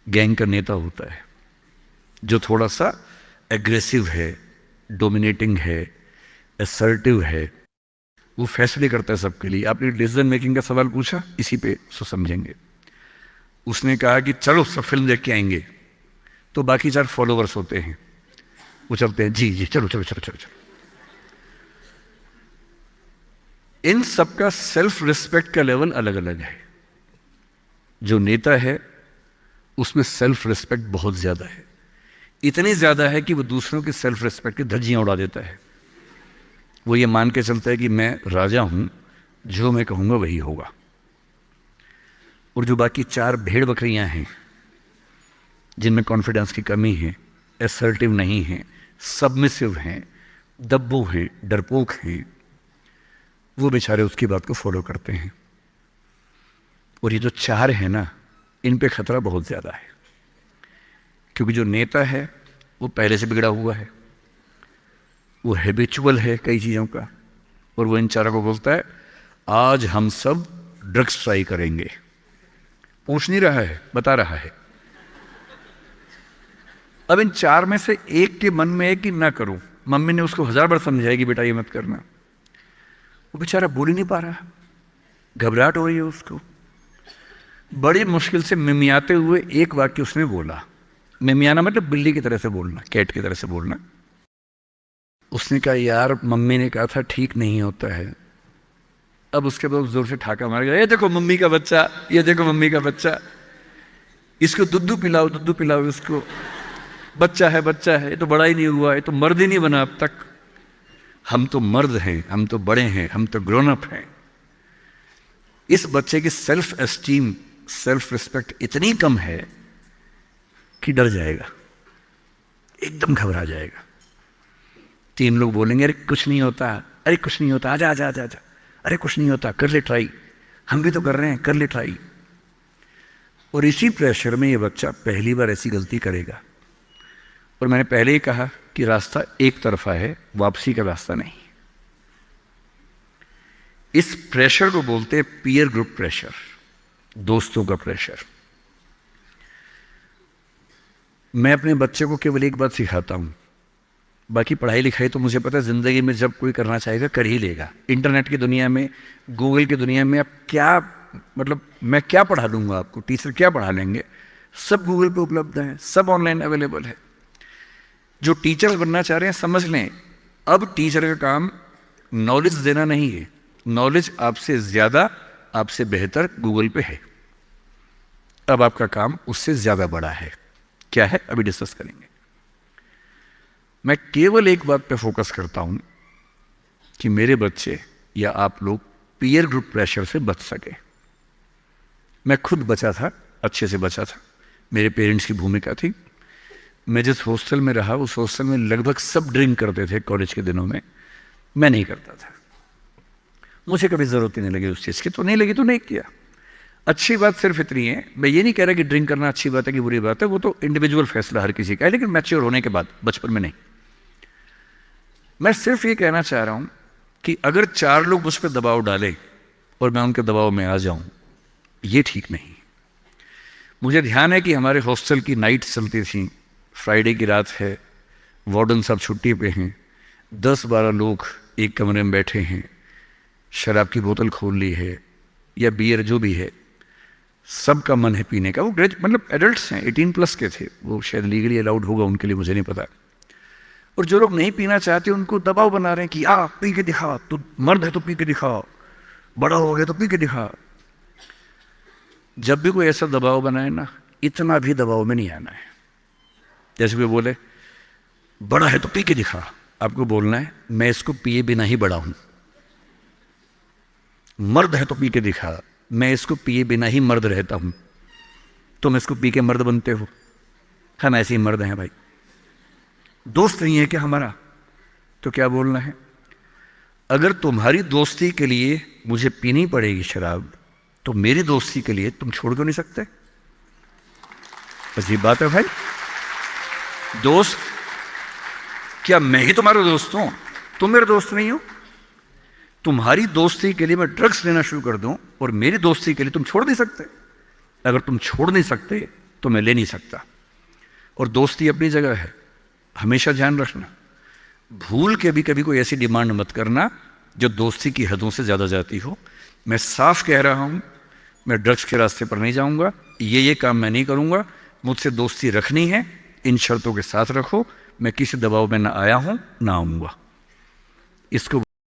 Gang का नेता होता है, जो थोड़ा सा एग्रेसिव है, डोमिनेटिंग है, असर्टिव है, वो फैसले करता है सबके लिए। आपने डिसीजन मेकिंग का सवाल पूछा, इसी पे सो समझेंगे। उसने कहा कि चलो सब फिल्म देख के आएंगे, तो बाकी 4 फॉलोवर्स होते हैं, वो चलते हैं, जी जी चलो चलो चलो चलो चलो। इन सबका सेल्फ रिस्पेक्ट का लेवल अलग अलग है। जो नेता है उसमें सेल्फ रिस्पेक्ट बहुत ज्यादा है, इतनी ज्यादा है कि वो दूसरों की सेल्फ रिस्पेक्ट की धज्जियां उड़ा देता है। वो ये मान के चलता है कि मैं राजा हूं, जो मैं कहूंगा वही होगा। और जो बाकी 4 भेड़ बकरियां हैं, जिनमें कॉन्फिडेंस की कमी है, असर्टिव नहीं है, सबमिसिव हैं, दब्बू हैं, डरपोक हैं, वो बेचारे उसकी बात को फॉलो करते हैं। और ये जो 4 है ना, इन पे खतरा बहुत ज्यादा है, क्योंकि जो नेता है वो पहले से बिगड़ा हुआ है, वो हैबिचुअल है कई चीजों का, और वो इन 4 को बोलता है आज हम सब ड्रग्स ट्राई करेंगे। पूछ नहीं रहा है, बता रहा है। अब इन 4 में से एक के मन में है कि ना करूं, मम्मी ने उसको 1000 बार समझाएगी बेटा ये मत करना, वो बेचारा बोल ही नहीं पा रहा, घबराहट हो रही है उसको। बड़ी मुश्किल से मिमियाते हुए एक वाक्य उसने बोला। मिमियाना मतलब बिल्ली की तरह से बोलना, कैट की तरह से बोलना। उसने कहा यार मम्मी ने कहा था ठीक नहीं होता है। अब उसके बाद जोर से ठाका मार गया, ये देखो मम्मी का बच्चा, ये देखो मम्मी का बच्चा, इसको दुद्धू पिलाओ, दुद्धू पिलाओ इसको, बच्चा है बच्चा है, ये तो बड़ा ही नहीं हुआ, ये तो मर्द ही नहीं बना अब तक। हम तो मर्द हैं, हम तो बड़े हैं, हम तो ग्रोन अप हैं। इस बच्चे की सेल्फ एस्टीम, सेल्फ रिस्पेक्ट इतनी कम है कि डर जाएगा, एकदम घबरा जाएगा। 3 लोग बोलेंगे अरे कुछ नहीं होता, अरे कुछ नहीं होता, आजा आजा आजा आजा, अरे कुछ नहीं होता, कर ले ट्राई, हम भी तो कर रहे हैं, कर ले ट्राई। और इसी प्रेशर में ये बच्चा पहली बार ऐसी गलती करेगा। और मैंने पहले ही कहा कि रास्ता एक तरफा है, वापसी का रास्ता नहीं। इस प्रेशर को बोलते हैं पीयर ग्रुप प्रेशर, दोस्तों का प्रेशर। मैं अपने बच्चे को केवल एक बात सिखाता हूं, बाकी पढ़ाई लिखाई तो मुझे पता है जिंदगी में जब कोई करना चाहेगा कर ही लेगा। इंटरनेट की दुनिया में, गूगल की दुनिया में, अब क्या मतलब मैं क्या पढ़ा दूंगा आपको, टीचर क्या पढ़ा लेंगे, सब गूगल पे उपलब्ध है, सब ऑनलाइन अवेलेबल है। जो टीचर बनना चाह रहे हैं समझ लें, अब टीचर का काम नॉलेज देना नहीं है, नॉलेज आपसे ज्यादा, आपसे बेहतर गूगल पे है। अब आपका काम उससे ज्यादा बड़ा है। क्या है अभी डिस्कस करेंगे। मैं केवल एक बात पे फोकस करता हूं कि मेरे बच्चे या आप लोग पीयर ग्रुप प्रेशर से बच सके। मैं खुद बचा था, अच्छे से बचा था, मेरे पेरेंट्स की भूमिका थी। मैं जिस हॉस्टल में रहा उस हॉस्टल में लगभग सब ड्रिंक करते थे कॉलेज के दिनों में, मैं नहीं करता था। मुझे कभी जरूरत ही नहीं लगी उस चीज़ की, तो नहीं लगी तो नहीं किया। अच्छी बात सिर्फ इतनी है, मैं ये नहीं कह रहा कि ड्रिंक करना अच्छी बात है कि बुरी बात है, वो तो इंडिविजुअल फैसला हर किसी का है, लेकिन मैच्योर होने के बाद, बचपन में नहीं। मैं सिर्फ ये कहना चाह रहा हूं कि अगर 4 लोग मुझ पर दबाव डालें और मैं उनके दबाव में आ जाऊं, ये ठीक नहीं। मुझे ध्यान है कि हमारे हॉस्टल की नाइट चलती थी, फ्राइडे की रात है, वार्डन साहब छुट्टी पे हैं, 10-12 लोग एक कमरे में बैठे हैं, शराब की बोतल खोल ली है या बियर जो भी है, सबका मन है पीने का। वो मतलब एडल्ट्स हैं, 18+ के थे, वो शायद लीगली अलाउड होगा उनके लिए, मुझे नहीं पता। और जो लोग नहीं पीना चाहते उनको दबाव बना रहे हैं कि आ पी के दिखा, तू मर्द है तो पी के दिखा, बड़ा हो गया तो पी के दिखा। जब भी कोई ऐसा दबाव बनाए ना, इतना भी दबाव में नहीं आना है। जैसे कोई बोले बड़ा है तो पी के दिखा, आपको बोलना है मैं इसको पिए बिना ही बड़ा हूं। मर्द है तो पी के दिखा, मैं इसको पिए बिना ही मर्द रहता हूं। तुम इसको पी के मर्द बनते हो, हम ऐसे ही मर्द हैं भाई। दोस्त नहीं है क्या हमारा, तो क्या बोलना है, अगर तुम्हारी दोस्ती के लिए मुझे पीनी पड़ेगी शराब, तो मेरी दोस्ती के लिए तुम छोड़ क्यों नहीं सकते। अजीब बात है भाई। दोस्त, क्या मैं ही तुम्हारा दोस्त हूं, तुम मेरे दोस्त नहीं हो। तुम्हारी दोस्ती के लिए मैं ड्रग्स लेना शुरू कर दूं और मेरी दोस्ती के लिए तुम छोड़ नहीं सकते। अगर तुम छोड़ नहीं सकते तो मैं ले नहीं सकता। और दोस्ती अपनी जगह है, हमेशा ध्यान रखना, भूल के भी कभी कोई ऐसी डिमांड मत करना जो दोस्ती की हदों से ज़्यादा जाती हो। मैं साफ कह रहा हूँ, मैं ड्रग्स के रास्ते पर नहीं जाऊँगा, ये काम मैं नहीं करूँगा। मुझसे दोस्ती रखनी है, इन शर्तों के साथ रखो, मैं किसी दबाव में ना आया हूँ ना आऊँगा। इसको